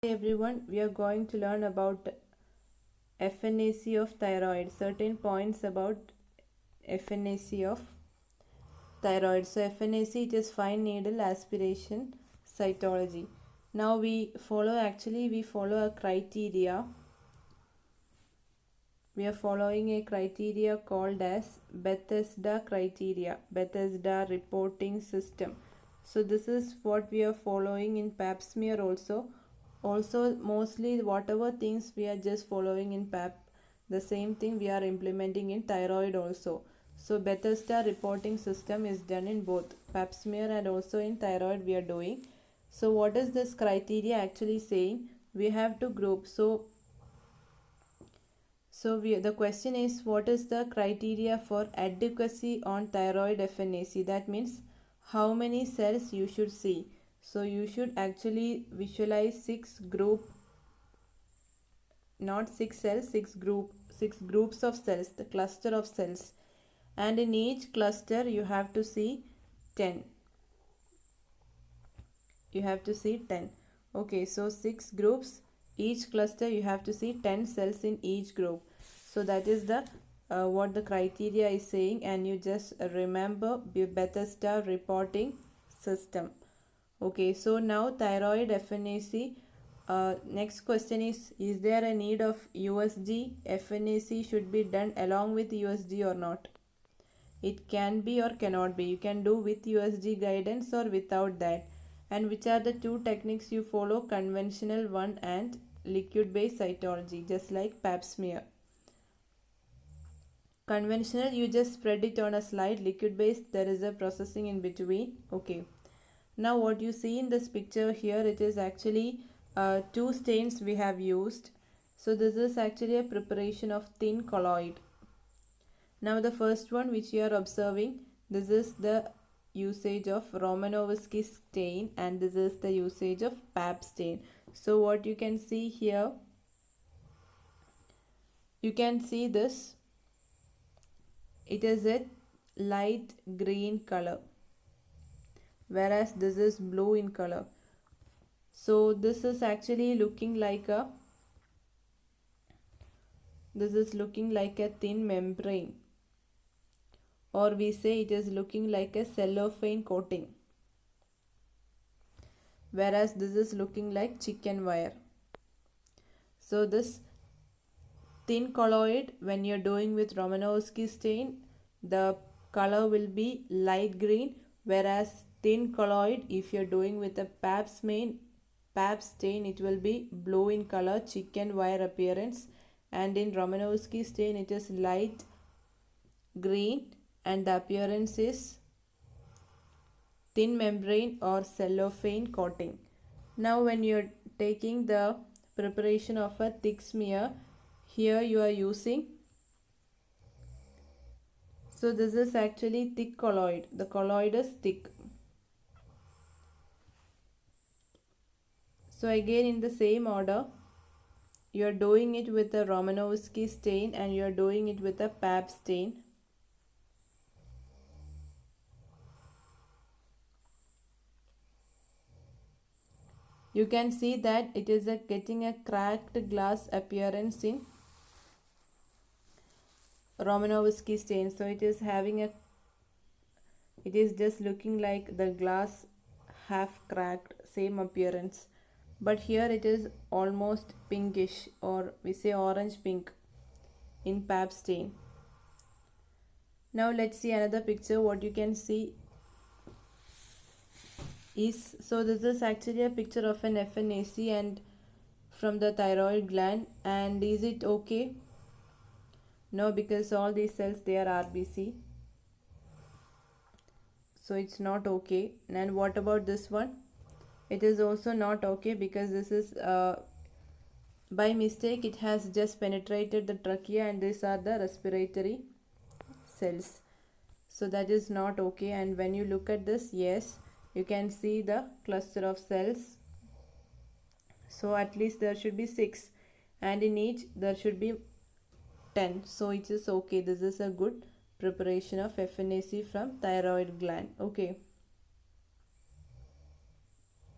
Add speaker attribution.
Speaker 1: Hey everyone, we are going to learn about FNAC of thyroid, certain points about FNAC of thyroid. So FNAC, it is fine needle aspiration cytology. Now we follow a criteria. We are following a criteria called as Bethesda criteria, Bethesda reporting system. So this is what we are following in pap smear also mostly whatever things we are just following in pap, the same thing we are implementing in thyroid also. So Bethesda reporting system is done in both pap smear and also in thyroid we are doing. So what is this criteria actually saying? We have to group. The question is, what is the criteria for adequacy on thyroid FNAC? That means how many cells you should see. So you should actually visualize not six cells, six groups of cells, the cluster of cells. And in each cluster you have to see 10. You have to see 10. Okay, so six groups, each cluster you have to see 10 cells in each group. So that is the what the criteria is saying, and you just remember Bethesda reporting system. Okay, so now thyroid FNAC. Next question is there a need of USG? FNAC should be done along with USG or not? It can be or cannot be. You can do with USG guidance or without that. And which are the two techniques you follow? Conventional one and liquid based cytology, just like pap smear. Conventional, you just spread it on a slide. Liquid based, there is a processing in between. Okay. Now what you see in this picture here, it is actually two stains we have used. So this is actually a preparation of thin colloid. Now the first one which you are observing, this is the usage of Romanowski stain and this is the usage of pap stain. So what you can see here, you can see this, it is a light green color, whereas this is blue in color. So this is actually looking like a thin membrane, or we say it is looking like a cellophane coating, whereas this is looking like chicken wire. So this thin colloid, when you're doing with Romanowski stain, the color will be light green, whereas thin colloid, if you're doing with a pap stain, it will be blue in color, chicken wire appearance, and in Romanowski stain it is light green and the appearance is thin membrane or cellophane coating. Now when you're taking the preparation of a thick smear, here you are using, so this is actually thick colloid, the colloid is thick. So again in the same order, you are doing it with a Romanowski stain and you are doing it with a pap stain. You can see that it is getting a cracked glass appearance in Romanowski stain. So it is just looking like the glass half cracked, same appearance. But here it is almost pinkish, or we say orange pink in pap stain. Now let's see another picture. What you can see is, so this is actually a picture of an FNAC and from the thyroid gland. And is it okay? No, because all these cells, they are RBC, so it's not okay. And what about this one? It is also not okay because this is by mistake it has just penetrated the trachea and these are the respiratory cells, so that is not okay. And when you look at this, yes, you can see the cluster of cells, so at least there should be 6 and in each there should be 10, so it is okay. This is a good preparation of FNAC from thyroid gland. Okay.